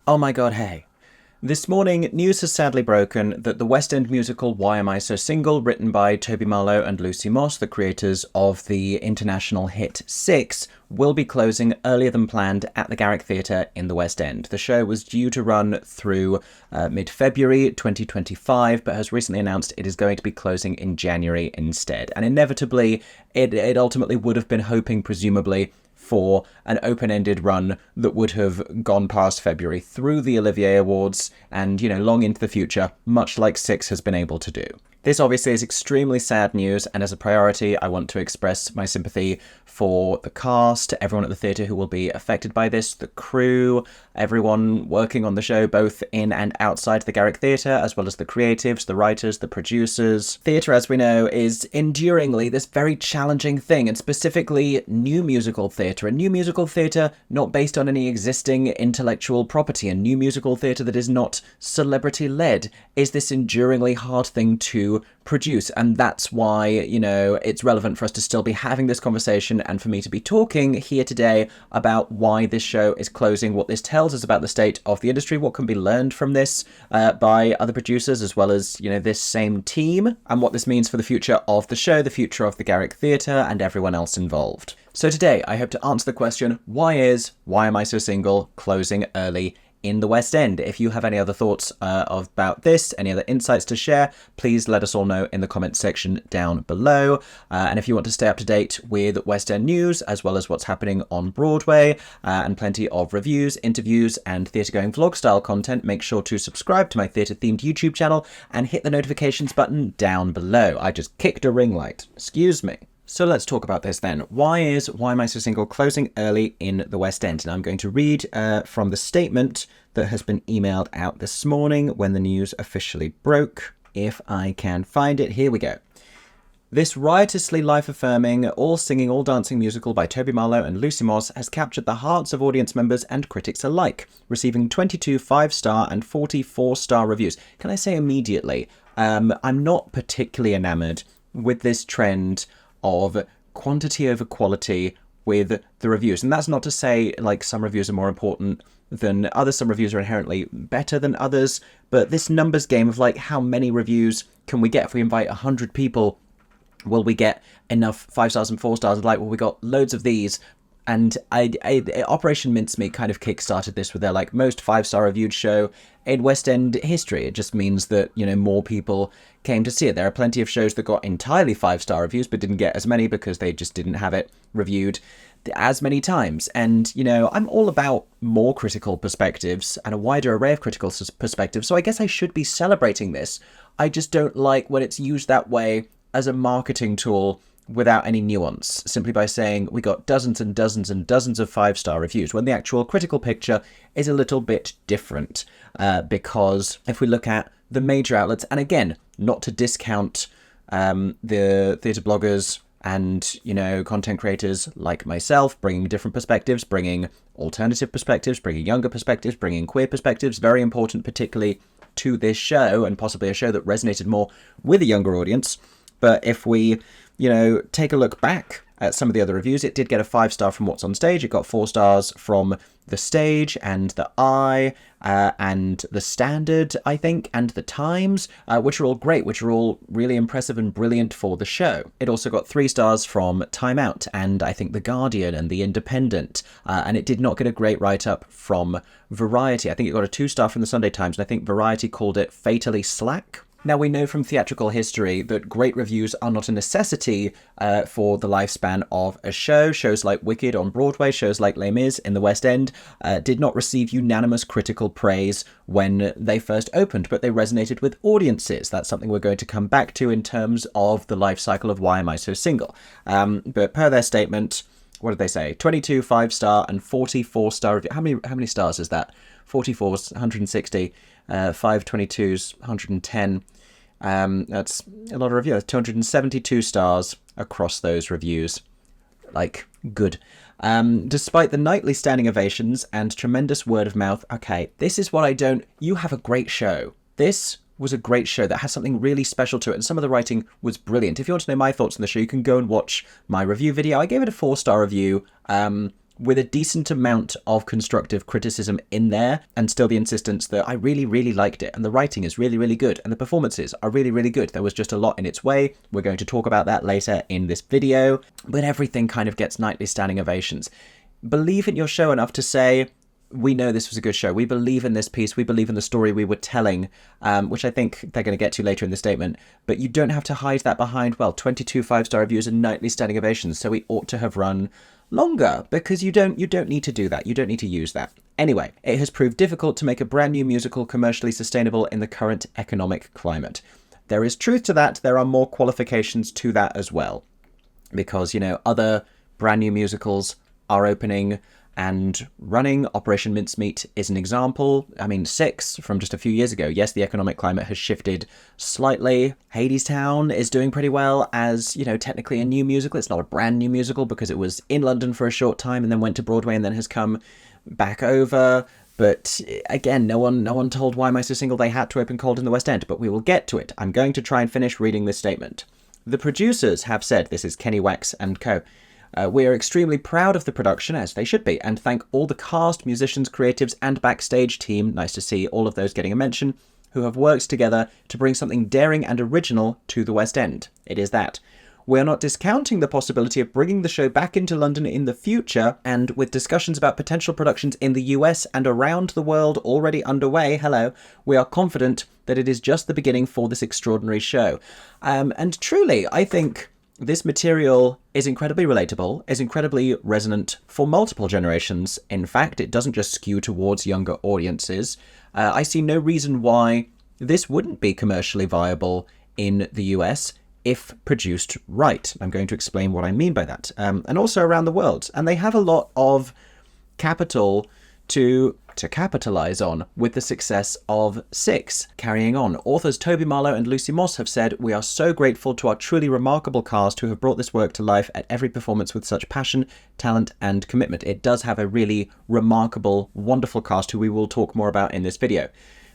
Oh my god, hey. This morning, news has sadly broken that the West End musical Why Am I So Single, written by Toby Marlow and Lucy Moss, the creators of the international hit Six, will be closing earlier than planned at the Garrick Theatre in the West End. The show was due to run through mid-February 2025, but has recently announced it is going to be closing in January instead. And inevitably, it ultimately would have been hoping, presumably, for an open-ended run that would have gone past February through the Olivier Awards and, long into the future, much like Six has been able to do. This obviously is extremely sad news, and as a priority, I want to express my sympathy for the cast, everyone at the theatre who will be affected by this, the crew, everyone working on the show, both in and outside the Garrick Theatre, as well as the creatives, the writers, the producers. Theatre, as we know, is enduringly this very challenging thing, and specifically new musical theatre. A new musical theatre not based on any existing intellectual property, a new musical theatre that is not celebrity-led, is this enduringly hard thing to produce, and that's why, it's relevant for us to still be having this conversation and for me to be talking here today about why this show is closing, what this tells us about the state of the industry, what can be learned from this by other producers as well as, this same team, and what this means for the future of the show, the future of the Garrick Theatre, and everyone else involved. So today, I hope to answer the question, Why Am I So Single closing early in the West End? If you have any other thoughts about this, any other insights to share, please let us all know in the comments section down below. And if you want to stay up to date with West End news, as well as what's happening on Broadway, and plenty of reviews, interviews, and theatre-going vlog-style content, make sure to subscribe to my theatre-themed YouTube channel and hit the notifications button down below. I just kicked a ring light. Excuse me. So let's talk about this then. Why Am I So Single closing early in the West End? And I'm going to read from the statement that has been emailed out this morning when the news officially broke. If I can find it, here we go. This riotously life-affirming, all-singing, all-dancing musical by Toby Marlow and Lucy Moss has captured the hearts of audience members and critics alike, receiving 22 5-star and 40 4-star reviews. Can I say immediately, I'm not particularly enamoured with this trend of quantity over quality with the reviews. And that's not to say, some reviews are more important than others, some reviews are inherently better than others, but this numbers game of, how many reviews can we get? If we invite 100 people, will we get enough 5 stars and 4 stars? We got loads of these. And Operation Mincemeat kind of kickstarted this with their most 5-star reviewed show in West End history. It just means that, more people came to see it. There are plenty of shows that got entirely 5-star reviews but didn't get as many because they just didn't have it reviewed as many times. And, I'm all about more critical perspectives and a wider array of critical perspectives, so I guess I should be celebrating this. I just don't like when it's used that way as a marketing tool without any nuance, simply by saying we got dozens and dozens and dozens of 5-star reviews, when the actual critical picture is a little bit different. Because if we look at the major outlets, and again, not to discount the theatre bloggers and, content creators like myself, bringing different perspectives, bringing alternative perspectives, bringing younger perspectives, bringing queer perspectives, very important particularly to this show, and possibly a show that resonated more with a younger audience. But if we, take a look back at some of the other reviews, it did get a 5-star from What's on Stage. It got 4 stars from The Stage and The Eye and The Standard, I think, and The Times, which are all great, which are all really impressive and brilliant for the show. It also got 3 stars from Time Out and I think The Guardian and The Independent, and it did not get a great write-up from Variety. I think it got a 2-star from The Sunday Times, and I think Variety called it fatally slack. Now, we know from theatrical history that great reviews are not a necessity for the lifespan of a show. Shows like Wicked on Broadway, shows like Les Mis in the West End did not receive unanimous critical praise when they first opened, but they resonated with audiences. That's something we're going to come back to in terms of the life cycle of Why Am I So Single. But per their statement, what did they say? 22 5-star and 40 4-star reviews. How many stars is that? 44's 160, 522's 110. That's a lot of reviews. 272 stars across those reviews. Good. Despite the nightly standing ovations and tremendous word of mouth. Okay, this is what I don't... You have a great show. This was a great show that has something really special to it, and some of the writing was brilliant. If you want to know my thoughts on the show, you can go and watch my review video. I gave it a 4-star review with a decent amount of constructive criticism in there, and still the insistence that I really, really liked it, and the writing is really, really good, and the performances are really, really good. There was just a lot in its way. We're going to talk about that later in this video, but everything kind of gets nightly standing ovations. Believe in your show enough to say, we know this was a good show. We believe in this piece. We believe in the story we were telling, which I think they're going to get to later in the statement. But you don't have to hide that behind, well, 22 5-star reviews and nightly standing ovations. So we ought to have run longer, because you don't need to do that. You don't need to use that. Anyway, it has proved difficult to make a brand new musical commercially sustainable in the current economic climate. There is truth to that. There are more qualifications to that as well, because, you know, other brand new musicals are opening and running. Operation Mincemeat is an example. I mean, Six from just a few years ago. Yes, the economic climate has shifted slightly. Hadestown is doing pretty well as, you know, technically a new musical. It's not a brand new musical because it was in London for a short time and then went to Broadway and then has come back over. But again, no one told Why Am I So Single they had to open cold in the West End, but we will get to it. I'm going to try and finish reading this statement. The producers have said, this is Kenny Wax and co., we are extremely proud of the production, as they should be, and thank all the cast, musicians, creatives, and backstage team, nice to see all of those getting a mention, who have worked together to bring something daring and original to the West End. It is that. We are not discounting the possibility of bringing the show back into London in the future, and with discussions about potential productions in the US and around the world already underway, we are confident that it is just the beginning for this extraordinary show. And truly, I think this material is incredibly relatable, is incredibly resonant for multiple generations. In fact, it doesn't just skew towards younger audiences. I see no reason why this wouldn't be commercially viable in the US if produced right. I'm going to explain what I mean by that. And also around the world. And they have a lot of capital to capitalize on with the success of Six. Carrying on, authors Toby, Marlow and Lucy Moss have said, we are so grateful to our truly remarkable cast who have brought this work to life at every performance with such passion, talent and commitment. It does have a really remarkable, wonderful cast who we will talk more about in this video.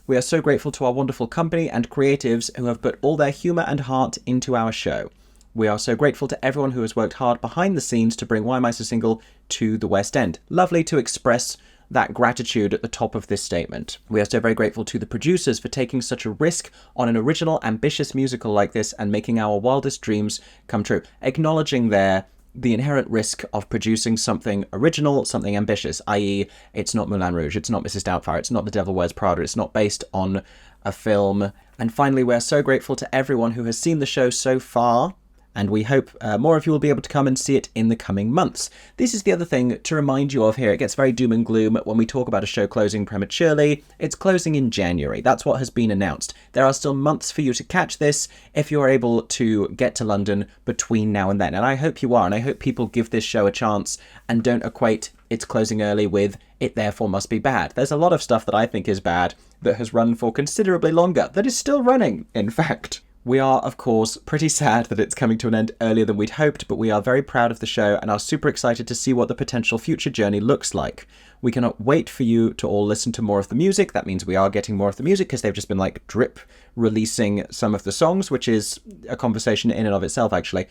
We are so grateful to our wonderful company and creatives who have put all their humour and heart into our show. We are so grateful to everyone who has worked hard behind the scenes to bring Why Am I So Single to the West End. Lovely to express that gratitude at the top of this statement. We are so very grateful to the producers for taking such a risk on an original, ambitious musical like this and making our wildest dreams come true. Acknowledging there the inherent risk of producing something original, something ambitious, i.e. it's not Moulin Rouge, it's not Mrs. Doubtfire, it's not The Devil Wears Prada, it's not based on a film. And finally, we're so grateful to everyone who has seen the show so far, and we hope more of you will be able to come and see it in the coming months. This is the other thing to remind you of here. It gets very doom and gloom when we talk about a show closing prematurely. It's closing in January. That's what has been announced. There are still months for you to catch this if you're able to get to London between now and then. And I hope you are, and I hope people give this show a chance and don't equate it's closing early with it therefore must be bad. There's a lot of stuff that I think is bad that has run for considerably longer, that is still running, in fact. We are, of course, pretty sad that it's coming to an end earlier than we'd hoped, but we are very proud of the show and are super excited to see what the potential future journey looks like. We cannot wait for you to all listen to more of the music. That means we are getting more of the music because they've just been like drip releasing some of the songs, which is a conversation in and of itself, actually,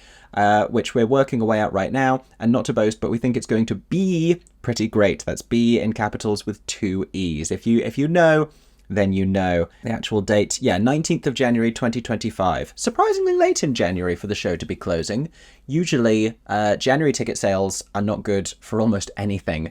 which we're working away at right now. And not to boast, but we think it's going to be pretty great. That's B in capitals with 2 E's. If you know, then you know. The actual date, 19th of January 2025. Surprisingly late in January for the show to be closing. Usually, January ticket sales are not good for almost anything.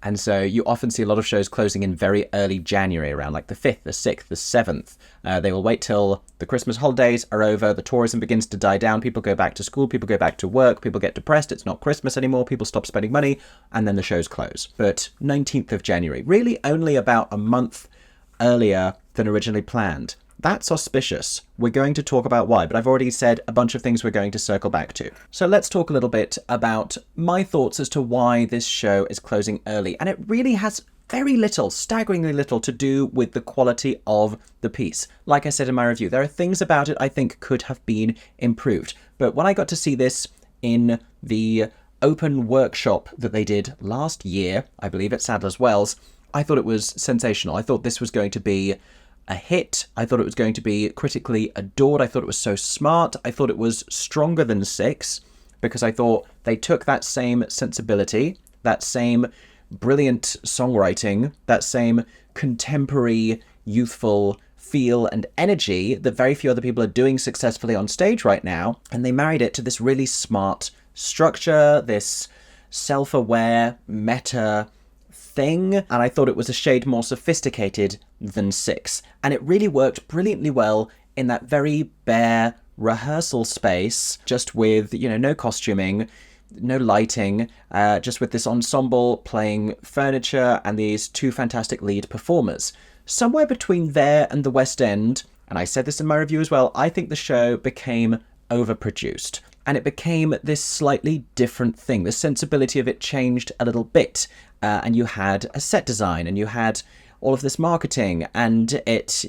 And so you often see a lot of shows closing in very early January, around like the 5th, the 6th, the 7th. They will wait till the Christmas holidays are over, the tourism begins to die down, people go back to school, people go back to work, people get depressed, it's not Christmas anymore, people stop spending money, and then the shows close. But 19th of January, really only about a month earlier than originally planned. That's auspicious. We're going to talk about why, but I've already said a bunch of things we're going to circle back to. So let's talk a little bit about my thoughts as to why this show is closing early. And it really has very little, staggeringly little, to do with the quality of the piece. Like I said in my review, there are things about it I think could have been improved. But when I got to see this in the open workshop that they did last year, I believe at Sadler's Wells, I thought it was sensational. I thought this was going to be a hit. I thought it was going to be critically adored. I thought it was so smart. I thought it was stronger than Six because I thought they took that same sensibility, that same brilliant songwriting, that same contemporary, youthful feel and energy that very few other people are doing successfully on stage right now, and they married it to this really smart structure, this self-aware meta thing, and I thought it was a shade more sophisticated than Six, and it really worked brilliantly well in that very bare rehearsal space, just with, no costuming, no lighting, just with this ensemble playing furniture and these two fantastic lead performers. Somewhere between there and the West End, and I said this in my review as well, I think the show became overproduced. And it became this slightly different thing. The sensibility of it changed a little bit. And you had a set design, and you had all of this marketing, and it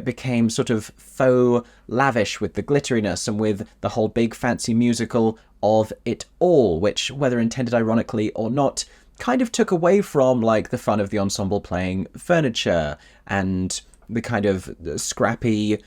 became sort of faux lavish with the glitteriness and with the whole big fancy musical of it all, which, whether intended ironically or not, kind of took away from like the fun of the ensemble playing furniture and the kind of scrappy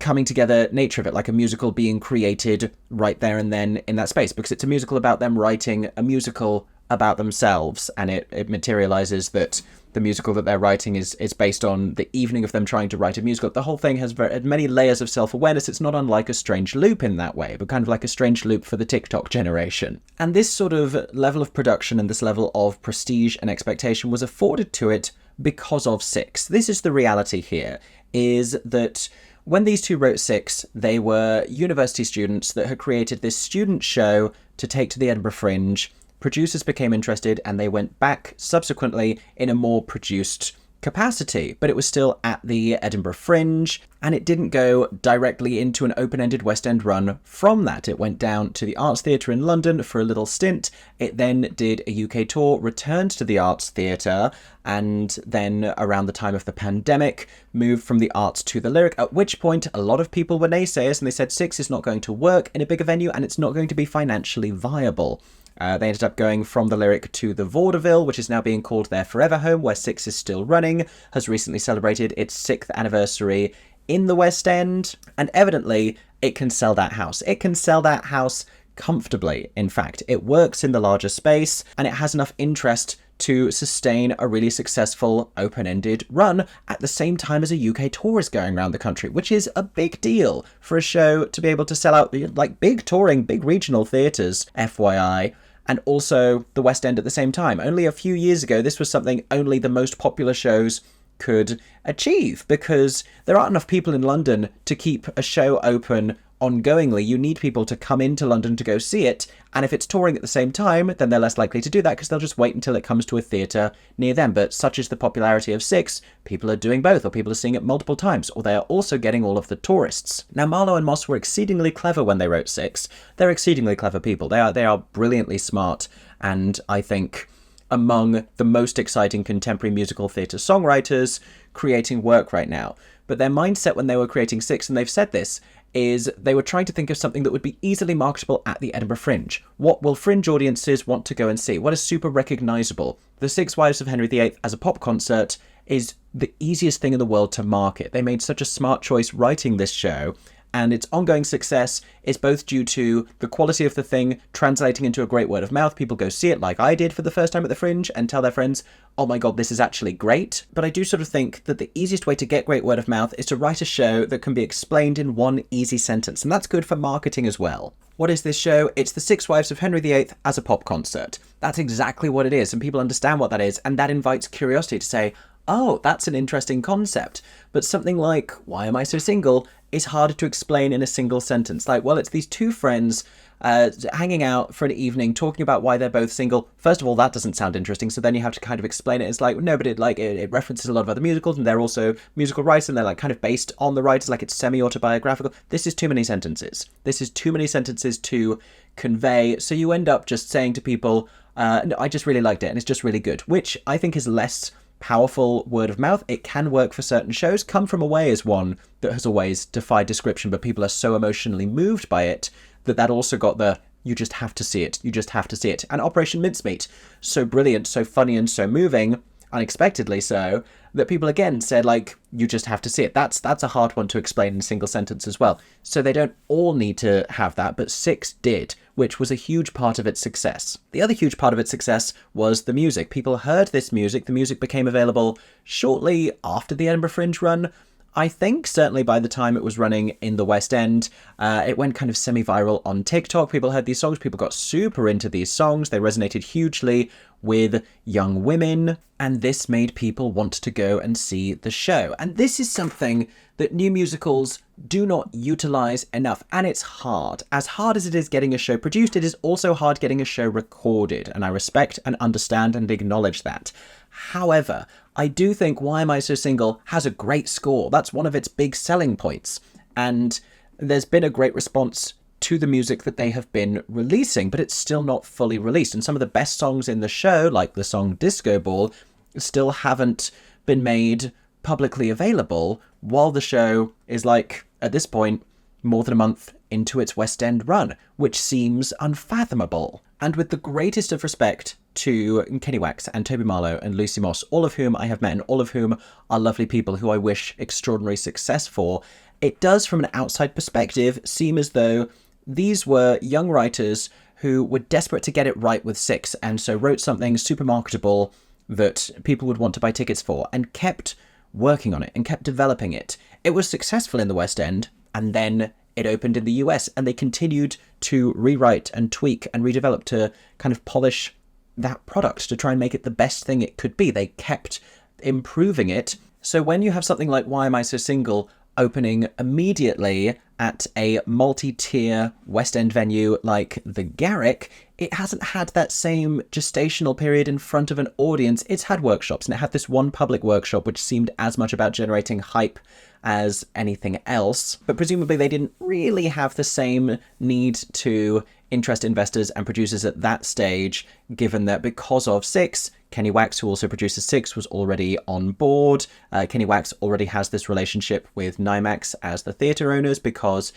coming together nature of it, like a musical being created right there and then in that space, because it's a musical about them writing a musical about themselves, and it materializes that the musical that they're writing is based on the evening of them trying to write a musical. The whole thing has many layers of self-awareness. It's not unlike a Strange Loop in that way, but kind of like a Strange Loop for the TikTok generation. And this sort of level of production and this level of prestige and expectation was afforded to it because of Six. This is the reality here, is that when these two wrote Six, they were university students that had created this student show to take to the Edinburgh Fringe. Producers became interested, and they went back subsequently in a more produced capacity, but it was still at the Edinburgh Fringe, and it didn't go directly into an open-ended West End run from that. It went down to the Arts Theatre in London for a little stint. It then did a UK tour, returned to the Arts Theatre, and then around the time of the pandemic moved from the Arts to the Lyric, at which point a lot of people were naysayers, and they said Six is not going to work in a bigger venue, and it's not going to be financially viable. They ended up going from the Lyric to the Vaudeville, which is now being called their forever home, where Six is still running, has recently celebrated its 6th anniversary in the West End, and evidently it can sell that house. It can sell that house comfortably, in fact. It works in the larger space, and it has enough interest to sustain a really successful open-ended run at the same time as a UK tour is going around the country, which is a big deal for a show to be able to sell out like big touring, big regional theatres, FYI, and also the West End at the same time. Only a few years ago, this was something only the most popular shows could achieve, because there aren't enough people in London to keep a show open ongoingly. You need people to come into London to go see it, and if it's touring at the same time, then they're less likely to do that because they'll just wait until it comes to a theatre near them. But such is the popularity of Six, people are doing both, or people are seeing it multiple times, or they are also getting all of the tourists. Now, Marlow and Moss were exceedingly clever when they wrote Six. They're exceedingly clever people. They are brilliantly smart, and I think among the most exciting contemporary musical theatre songwriters creating work right now. But their mindset when they were creating Six, and they've said this, is they were trying to think of something that would be easily marketable at the Edinburgh Fringe. What will Fringe audiences want to go and see? What is super recognisable? The Six Wives of Henry VIII as a pop concert is the easiest thing in the world to market. They made such a smart choice writing this show, and its ongoing success is both due to the quality of the thing translating into a great word of mouth. People go see it like I did for the first time at the Fringe and tell their friends, oh my god, this is actually great. But I do sort of think that the easiest way to get great word of mouth is to write a show that can be explained in one easy sentence, and that's good for marketing as well. What is this show? It's the Six Wives of Henry VIII as a pop concert. That's exactly what it is, and people understand what that is, and that invites curiosity to say, oh, that's an interesting concept. But something like, why am I so single, is harder to explain in a single sentence. Like, well, it's these two friends hanging out for an evening, talking about why they're both single. First of all, that doesn't sound interesting, so then you have to kind of explain it. It's like, no, but it references a lot of other musicals, and they're also musical writers, and they're like kind of based on the writers, like it's semi-autobiographical. This is too many sentences. This is too many sentences to convey, so you end up just saying to people, no, I just really liked it, and it's just really good, which I think is less powerful word of mouth. It can work for certain shows. Come From Away is one that has always defied description, but people are so emotionally moved by it that also got the you just have to see it, you just have to see it. And Operation Mincemeat, so brilliant, so funny and so moving, unexpectedly so, that people again said, like, you just have to see it. That's a hard one to explain in a single sentence as well. So they don't all need to have that, but Six did, which was a huge part of its success. The other huge part of its success was the music. People heard this music. The music became available shortly after the Edinburgh Fringe run. I think certainly by the time it was running in the West End, it went kind of semi-viral on TikTok. People heard these songs. People got super into these songs. They resonated hugely with young women, and this made people want to go and see the show. And this is something that new musicals do not utilize enough, and it's hard. As hard as it is getting a show produced, it is also hard getting a show recorded, and I respect and understand and acknowledge that. However, I do think Why Am I So Single has a great score. That's one of its big selling points, and there's been a great response to the music that they have been releasing, but it's still not fully released. And some of the best songs in the show, like the song Disco Ball, still haven't been made publicly available, while the show is, like, at this point, more than a month into its West End run, which seems unfathomable. And with the greatest of respect to Kenny Wax and Toby Marlow and Lucy Moss, all of whom I have met and all of whom are lovely people who I wish extraordinary success for, it does, from an outside perspective, seem as though these were young writers who were desperate to get it right with Six, and so wrote something super marketable that people would want to buy tickets for, and kept working on it and kept developing it. It was successful in the West End, and then it opened in the US, and they continued to rewrite and tweak and redevelop to kind of polish that product to try and make it the best thing it could be. They kept improving it. So when you have something like Why Am I So Single opening immediately at a multi-tier West End venue like the Garrick, it hasn't had that same gestational period in front of an audience. It's had workshops, and it had this one public workshop which seemed as much about generating hype as anything else, but presumably they didn't really have the same need to interest investors and producers at that stage, given that because of Six, Kenny Wax, who also produces Six, was already on board. Kenny Wax already has this relationship with NYMEX as the theatre owners because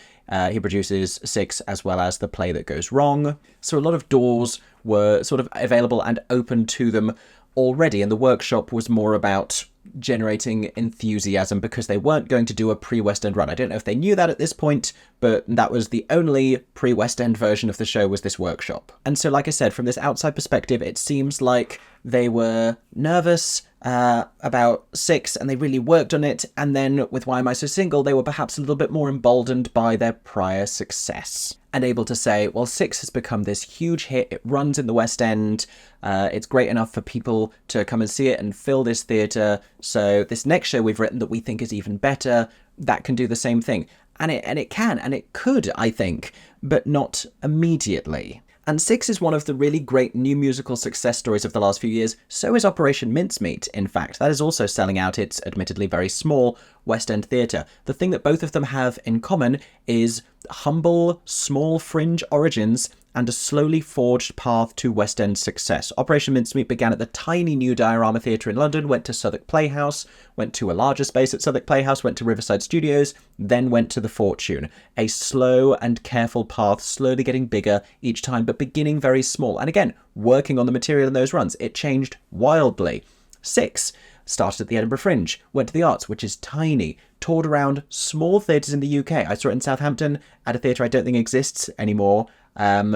he produces Six as well as The Play That Goes Wrong. So a lot of doors were sort of available and open to them already, and the workshop was more about generating enthusiasm because they weren't going to do a pre-West End run. I don't know if they knew that at this point, but that was the only pre-West End version of the show, was this workshop. And so, like I said, from this outside perspective, it seems like they were nervous about Six, and they really worked on it, and then with Why Am I So Single, they were perhaps a little bit more emboldened by their prior success, and able to say, well, Six has become this huge hit, it runs in the West End, it's great enough for people to come and see it and fill this theatre, so this next show we've written that we think is even better, that can do the same thing. And it can, and it could, I think, but not immediately. And Six is one of the really great new musical success stories of the last few years. So is Operation Mincemeat, in fact. That is also selling out its admittedly very small West End theatre. The thing that both of them have in common is humble, small fringe origins and a slowly forged path to West End success. Operation Mincemeat began at the tiny new Diorama Theatre in London, went to Southwark Playhouse, went to a larger space at Southwark Playhouse, went to Riverside Studios, then went to the Fortune. A slow and careful path, slowly getting bigger each time, but beginning very small. And again, working on the material in those runs. It changed wildly. Six started at the Edinburgh Fringe, went to the Arts, which is tiny, toured around small theatres in the UK. I saw it in Southampton at a theatre I don't think exists anymore,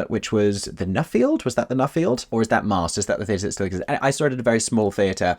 which was the Nuffield. Was that the Nuffield? Or is that Mast? Is that the theatre that still exists? I saw it at a very small theatre.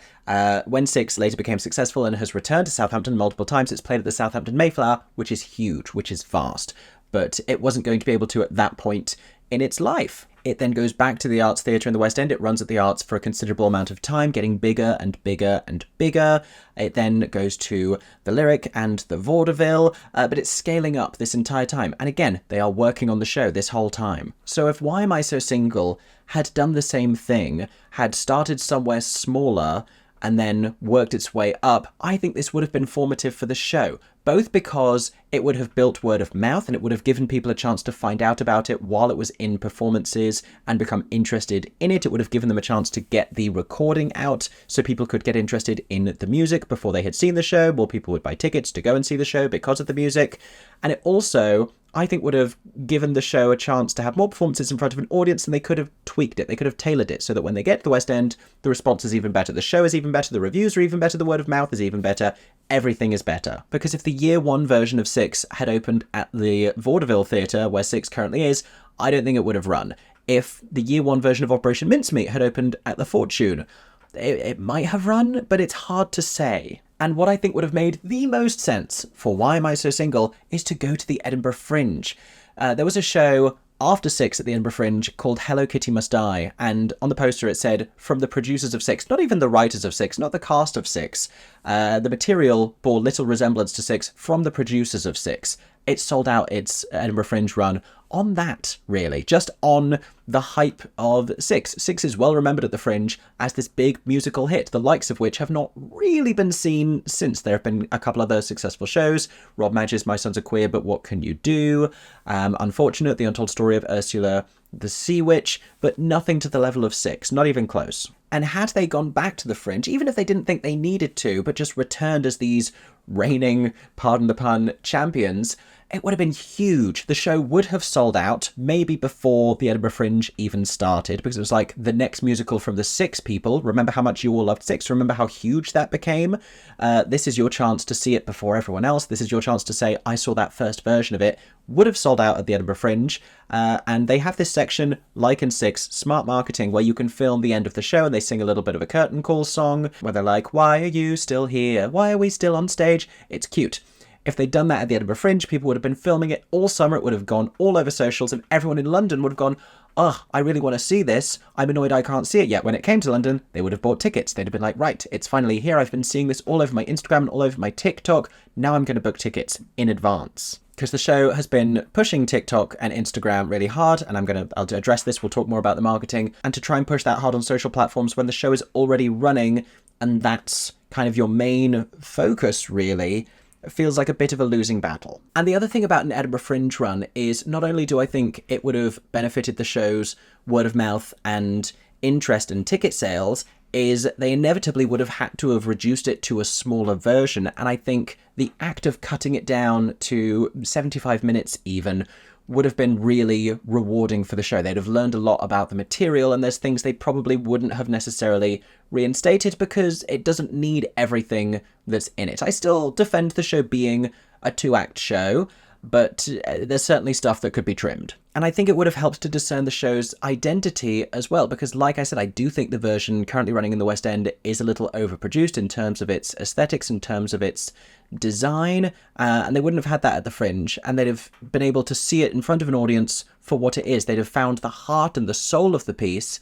When Six later became successful and has returned to Southampton multiple times, it's played at the Southampton Mayflower, which is huge, which is vast. But it wasn't going to be able to at that point in its life. It then goes back to the Arts Theatre in the West End. It runs at the Arts for a considerable amount of time, getting bigger and bigger and bigger. It then goes to the Lyric and the Vaudeville, but it's scaling up this entire time. And again, they are working on the show this whole time. So if Why Am I So Single had done the same thing, had started somewhere smaller, and then worked its way up, I think this would have been formative for the show, both because it would have built word of mouth and it would have given people a chance to find out about it while it was in performances and become interested in it. It would have given them a chance to get the recording out so people could get interested in the music before they had seen the show. More people would buy tickets to go and see the show because of the music. And it also, I think would have given the show a chance to have more performances in front of an audience, and they could have tweaked it. They could have tailored it so that when they get to the West End, the response is even better. The show is even better. The reviews are even better. The word of mouth is even better. Everything is better. Because if the year one version of Six had opened at the Vaudeville Theatre, where Six currently is, I don't think it would have run. If the year one version of Operation Mincemeat had opened at the Fortune, it might have run, but it's hard to say. And what I think would have made the most sense for Why Am I So Single is to go to the Edinburgh Fringe. There was a show after Six at the Edinburgh Fringe called Hello Kitty Must Die, and on the poster it said, from the producers of Six, not even the writers of Six, not the cast of Six. The material bore little resemblance to Six from the producers of Six. It sold out its Edinburgh Fringe run on that, really, just on the hype of Six. Six is well remembered at the Fringe as this big musical hit, the likes of which have not really been seen since. There have been a couple other successful shows, Rob Madge's My Sons Are Queer, But What Can You Do? Unfortunate, The Untold Story of Ursula the Sea Witch, but nothing to the level of Six, not even close. And had they gone back to the Fringe, even if they didn't think they needed to, but just returned as these reigning, pardon the pun, champions, it would have been huge. The show would have sold out, maybe before the Edinburgh Fringe even started, because it was like the next musical from the Six people. Remember how much you all loved Six? Remember how huge that became? This is your chance to see it before everyone else. This is your chance to say, I saw that first version of it. Would have sold out at the Edinburgh Fringe. And they have this section, like in Six, smart marketing, where you can film the end of the show and they sing a little bit of a curtain call song, where they're like, why are you still here? Why are we still on stage? It's cute. If they'd done that at the Edinburgh Fringe, people would have been filming it all summer. It would have gone all over socials, and everyone in London would have gone, oh, I really want to see this. I'm annoyed I can't see it yet. When it came to London, they would have bought tickets. They'd have been like, right, it's finally here. I've been seeing this all over my Instagram and all over my TikTok. Now I'm going to book tickets in advance. Because the show has been pushing TikTok and Instagram really hard, and I'll address this. We'll talk more about the marketing, and to try and push that hard on social platforms when the show is already running, and that's kind of your main focus, really. It feels like a bit of a losing battle. And the other thing about an Edinburgh Fringe run is not only do I think it would have benefited the show's word of mouth and interest in ticket sales, is they inevitably would have had to have reduced it to a smaller version. And I think the act of cutting it down to 75 minutes even would have been really rewarding for the show. They'd have learned a lot about the material, and there's things they probably wouldn't have necessarily reinstated because it doesn't need everything that's in it. I still defend the show being a 2-act show, but there's certainly stuff that could be trimmed. And I think it would have helped to discern the show's identity as well, because like I said, I do think the version currently running in the West End is a little overproduced in terms of its aesthetics, in terms of its design, and they wouldn't have had that at the Fringe, and they'd have been able to see it in front of an audience for what it is. They'd have found the heart and the soul of the piece,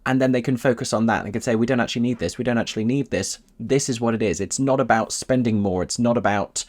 and then they can focus on that and can say, we don't actually need this, we don't actually need this, this is what it is. It's not about spending more, it's not about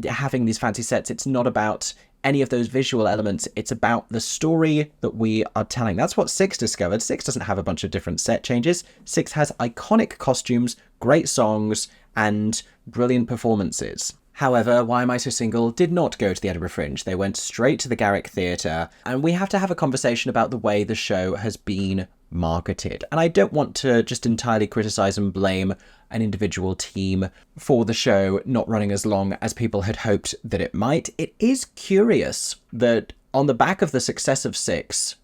having these fancy sets, it's not about any of those visual elements, it's about the story that we are telling. That's what Six discovered. Six doesn't have a bunch of different set changes. Six has iconic costumes, great songs, and brilliant performances. However, Why Am I So Single did not go to the Edinburgh Fringe. They went straight to the Garrick Theatre, and we have to have a conversation about the way the show has been marketed. And I don't want to just entirely criticise and blame an individual team for the show not running as long as people had hoped that it might. It is curious that on the back of the success of Six,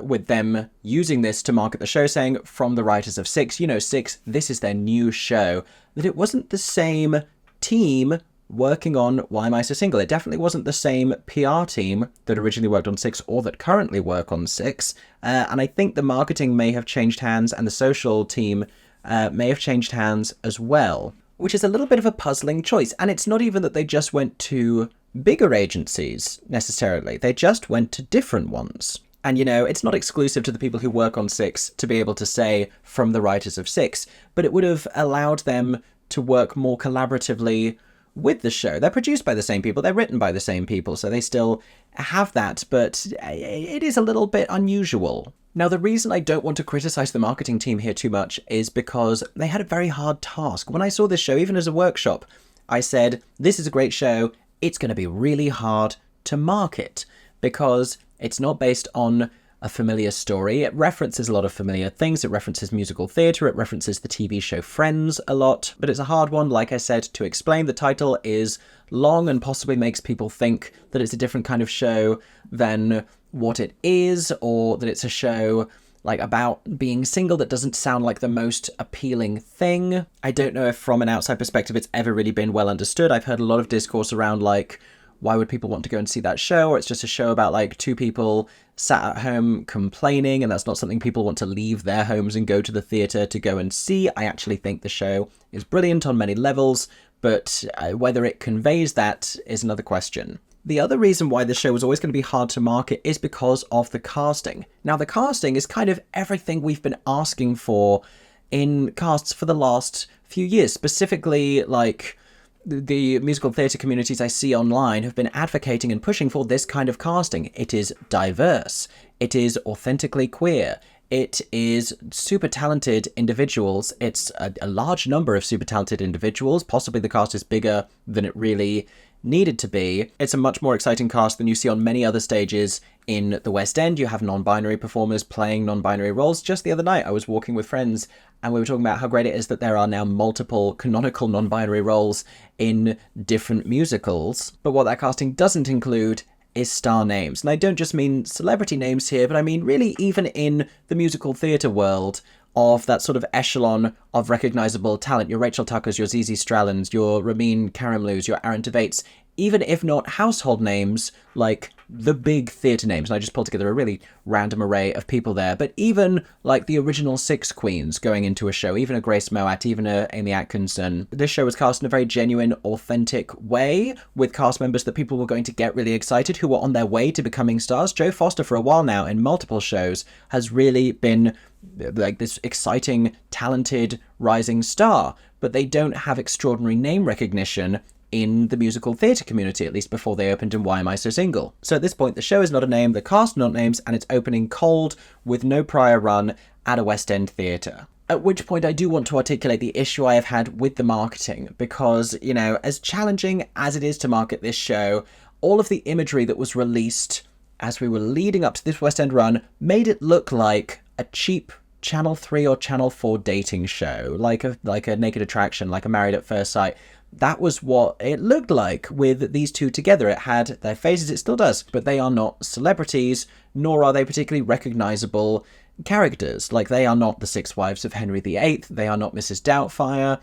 with them using this to market the show, saying from the writers of Six, Six, this is their new show, that it wasn't the same team working on Why Am I So Single. It definitely wasn't the same PR team that originally worked on Six or that currently work on Six. And I think the marketing may have changed hands and the social team may have changed hands as well, which is a little bit of a puzzling choice. And it's not even that they just went to bigger agencies necessarily. They just went to different ones. And, it's not exclusive to the people who work on Six to be able to say from the writers of Six, but it would have allowed them to work more collaboratively with the show. They're produced by the same people, they're written by the same people, so they still have that, but it is a little bit unusual. Now, the reason I don't want to criticize the marketing team here too much is because they had a very hard task. When I saw this show, even as a workshop, I said, this is a great show, it's going to be really hard to market, because it's not based on a familiar story. It references a lot of familiar things. It references musical theatre. It references the TV show Friends a lot. But it's a hard one, like I said, to explain. The title is long and possibly makes people think that it's a different kind of show than what it is, or that it's a show like about being single that doesn't sound like the most appealing thing. I don't know if from an outside perspective it's ever really been well understood. I've heard a lot of discourse around like, why would people want to go and see that show? Or it's just a show about like two people sat at home complaining, and that's not something people want to leave their homes and go to the theatre to go and see. I actually think the show is brilliant on many levels, but whether it conveys that is another question. The other reason why this show was always going to be hard to market is because of the casting. Now, the casting is kind of everything we've been asking for in casts for the last few years. Specifically, like, the musical theatre communities I see online have been advocating and pushing for this kind of casting. It is diverse. It is authentically queer. It is super talented individuals. It's a large number of super talented individuals. Possibly the cast is bigger than it really needed to be. It's a much more exciting cast than you see on many other stages in the West End. You have non-binary performers playing non-binary roles. Just the other night, I was walking with friends and we were talking about how great it is that there are now multiple canonical non-binary roles in different musicals. But what that casting doesn't include is star names. And I don't just mean celebrity names here, but I mean really even in the musical theatre world of that sort of echelon of recognisable talent. Your Rachel Tuckers, your Zizi Strallens, your Ramin Karimlus, your Aaron Tveites, even if not household names, like the big theatre names. And I just pulled together a really random array of people there. But even like the original six queens going into a show, even a Grace Moat, even a Amy Atkinson. This show was cast in a very genuine, authentic way with cast members that people were going to get really excited, who were on their way to becoming stars. Jodie Foster, for a while now, in multiple shows, has really been like this exciting, talented, rising star. But they don't have extraordinary name recognition in the musical theatre community, at least before they opened in Why Am I So Single? So at this point, the show is not a name, the cast are not names, and it's opening cold with no prior run at a West End theatre. At which point I do want to articulate the issue I have had with the marketing, because, you know, as challenging as it is to market this show, all of the imagery that was released as we were leading up to this West End run made it look like a cheap Channel 3 or Channel 4 dating show, like a Naked Attraction, like a Married at First Sight. That was what it looked like with these two together. It had their faces, it still does, but they are not celebrities, nor are they particularly recognisable characters. Like, they are not the Six Wives of Henry VIII, they are not Mrs. Doubtfire,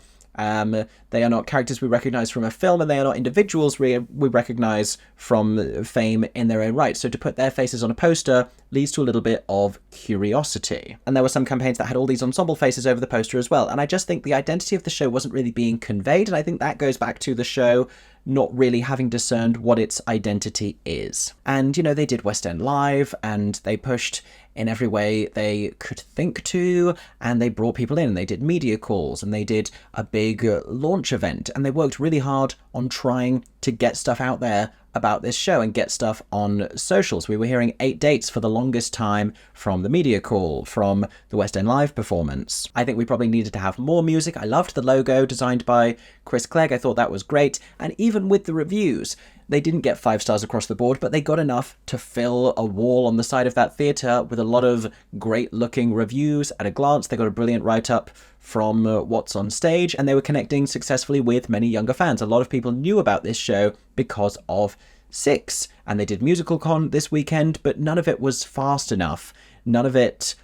they are not characters we recognise from a film, and they are not individuals we recognise from fame in their own right. So to put their faces on a poster leads to a little bit of curiosity. And there were some campaigns that had all these ensemble faces over the poster as well. And I just think the identity of the show wasn't really being conveyed, and I think that goes back to the show not really having discerned what its identity is. And, you know, they did West End Live, and they pushed in every way they could think to, and they brought people in, and they did media calls, and they did a big launch event, and they worked really hard on trying to get stuff out there about this show and get stuff on socials. We were hearing 8 dates for the longest time from the media call, from the West End Live performance. I think we probably needed to have more music. I loved the logo designed by Chris Clegg. I thought that was great. And even with the reviews, they didn't get 5 stars across the board, but they got enough to fill a wall on the side of that theatre with a lot of great looking reviews. At a glance, they got a brilliant write-up from What's on Stage, and they were connecting successfully with many younger fans. A lot of people knew about this show because of Six, and they did Musical Con this weekend, but none of it was fast enough. None of it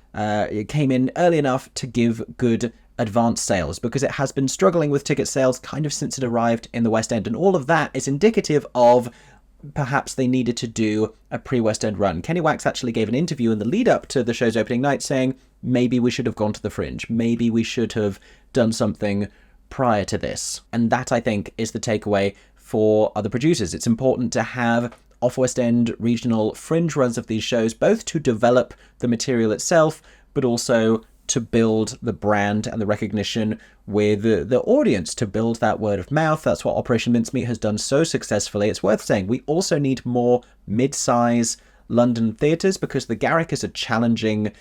came in early enough to give good advance sales, because it has been struggling with ticket sales kind of since it arrived in the West End, and all of that is indicative of perhaps they needed to do a pre-West End run. Kenny Wax actually gave an interview in the lead up to the show's opening night saying, maybe we should have gone to the Fringe, maybe we should have done something prior to this. And that, I think, is the takeaway for other producers. It's important to have off-West End regional Fringe runs of these shows, both to develop the material itself, but also to build the brand and the recognition with the audience, to build that word of mouth. That's what Operation Mincemeat has done so successfully. It's worth saying we also need more mid-size London theatres, because the Garrick is a challenging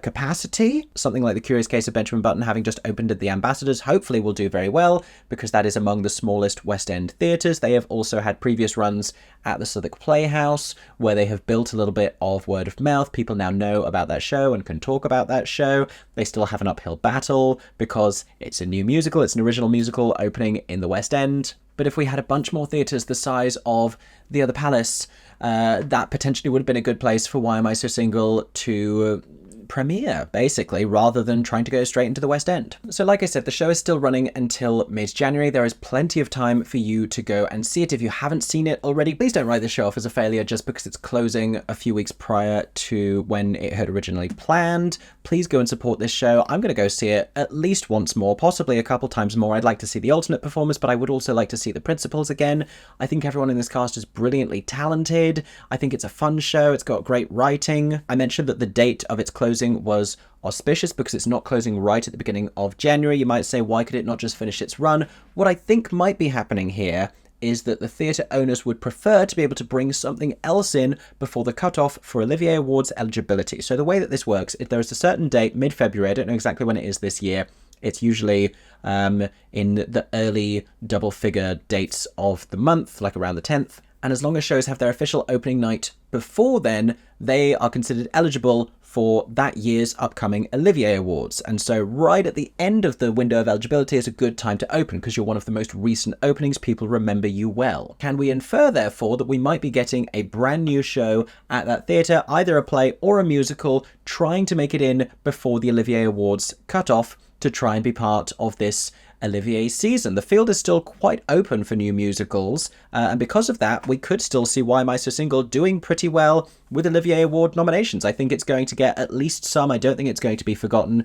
capacity. Something like The Curious Case of Benjamin Button, having just opened at the Ambassadors, hopefully will do very well, because that is among the smallest West End theatres. They have also had previous runs at the Southwark Playhouse, where they have built a little bit of word of mouth. People now know about that show and can talk about that show. They still have an uphill battle, because it's a new musical, it's an original musical opening in the West End. But if we had a bunch more theatres the size of the other Palace, that potentially would have been a good place for Why Am I So Single to premiere, basically, rather than trying to go straight into the West End. So like I said, the show is still running until mid-January. There is plenty of time for you to go and see it. If you haven't seen it already, please don't write the show off as a failure just because it's closing a few weeks prior to when it had originally planned. Please go and support this show. I'm going to go see it at least once more, possibly a couple times more. I'd like to see the alternate performers, but I would also like to see the principals again. I think everyone in this cast is brilliantly talented. I think it's a fun show. It's got great writing. I mentioned that the date of its closing was auspicious because it's not closing right at the beginning of January. You might say, why could it not just finish its run? What I think might be happening here is that the theatre owners would prefer to be able to bring something else in before the cutoff for Olivier Awards eligibility. So the way that this works is there is a certain date, mid-February, I don't know exactly when it is this year. It's usually in the early double-figure dates of the month, like around the 10th. And as long as shows have their official opening night before then, they are considered eligible for that year's upcoming Olivier Awards. And so right at the end of the window of eligibility is a good time to open because you're one of the most recent openings. People remember you well. Can we infer, therefore, that we might be getting a brand new show at that theatre, either a play or a musical, trying to make it in before the Olivier Awards cutoff to try and be part of this Olivier season? The field is still quite open for new musicals, and because of that, we could still see Why Am I So Single doing pretty well with Olivier Award nominations. I think it's going to get at least some. I don't think it's going to be forgotten,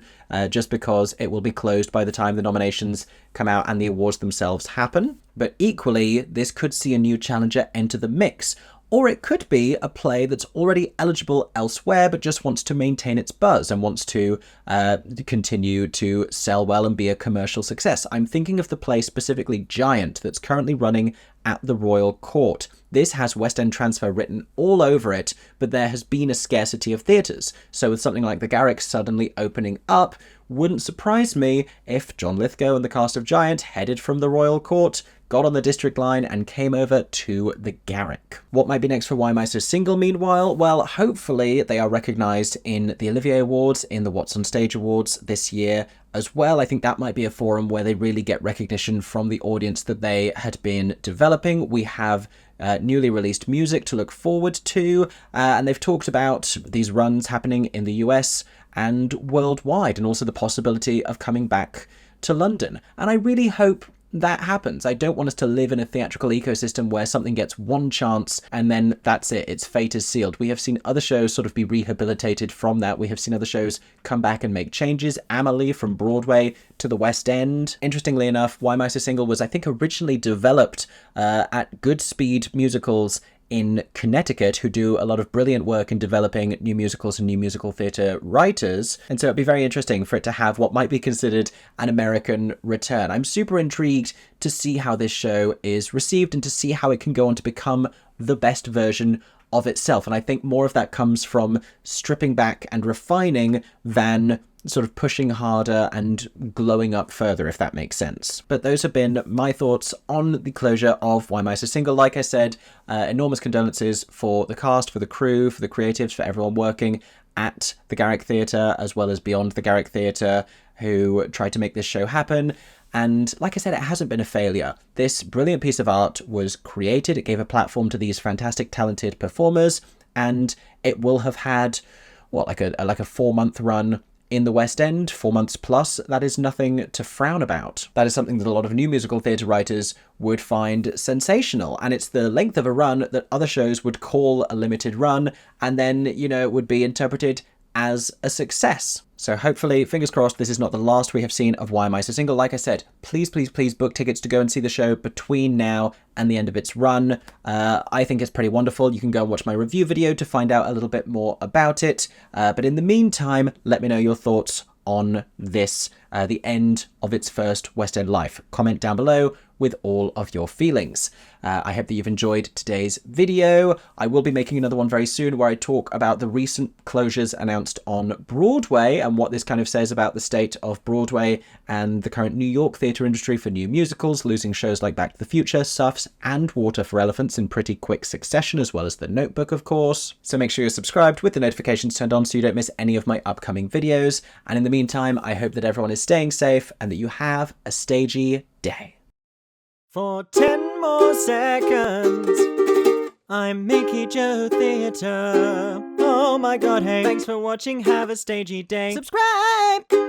just because it will be closed by the time the nominations come out and the awards themselves happen. But equally, this could see a new challenger enter the mix. Or it could be a play that's already eligible elsewhere but just wants to maintain its buzz and wants to continue to sell well and be a commercial success. I'm thinking of the play specifically Giant that's currently running at the Royal Court. This has West End transfer written all over it, but there has been a scarcity of theatres. So with something like the Garrick suddenly opening up, wouldn't surprise me if John Lithgow and the cast of Giant headed from the Royal Court, got on the District line and came over to the Garrick. What might be next for Why Am I So Single meanwhile? Well, hopefully they are recognised in the Olivier Awards, in the What's on Stage Awards this year as well. I think that might be a forum where they really get recognition from the audience that they had been developing. We have newly released music to look forward to, and they've talked about these runs happening in the US and worldwide, and also the possibility of coming back to London. And I really hope that happens. I don't want us to live in a theatrical ecosystem where something gets one chance and then that's it, its fate is sealed. We have seen other shows sort of be rehabilitated from that. We have seen other shows come back and make changes. Amelie from Broadway to the West End. Interestingly enough, Why Am I So Single was, I think, originally developed at Goodspeed Musicals in Connecticut, who do a lot of brilliant work in developing new musicals and new musical theatre writers. And so it'd be very interesting for it to have what might be considered an American return. I'm super intrigued to see how this show is received and to see how it can go on to become the best version of itself. And I think more of that comes from stripping back and refining than sort of pushing harder and glowing up further, if that makes sense. But those have been my thoughts on the closure of Why Am I So Single. Like I said, enormous condolences for the cast, for the crew, for the creatives, for everyone working at the Garrick Theatre, as well as beyond the Garrick Theatre, who tried to make this show happen. And like I said, it hasn't been a failure. This brilliant piece of art was created. It gave a platform to these fantastic, talented performers, and it will have had, what, like a 4-month run in the West End, 4 months plus. That is nothing to frown about. That is something that a lot of new musical theatre writers would find sensational, and it's the length of a run that other shows would call a limited run, and then, you know, it would be interpreted as a success. So hopefully, fingers crossed, this is not the last we have seen of Why Am I So Single. Like I said, please, please, please book tickets to go and see the show between now and the end of its run. I think it's pretty wonderful. You can go and watch my review video to find out a little bit more about it. But in the meantime, let me know your thoughts on this the end of its first West End life. Comment down below with all of your feelings. I hope that you've enjoyed today's video. I will be making another one very soon where I talk about the recent closures announced on Broadway and what this kind of says about the state of Broadway and the current New York theatre industry for new musicals, losing shows like Back to the Future, Suffs, and Water for Elephants in pretty quick succession, as well as The Notebook, of course. So make sure you're subscribed with the notifications turned on so you don't miss any of my upcoming videos. And in the meantime, I hope that everyone is staying safe and that you have a stagey day. For 10 more seconds, I'm MickeyJoTheatre. Oh my god, hey. Thanks for watching, have a stagey day. Subscribe!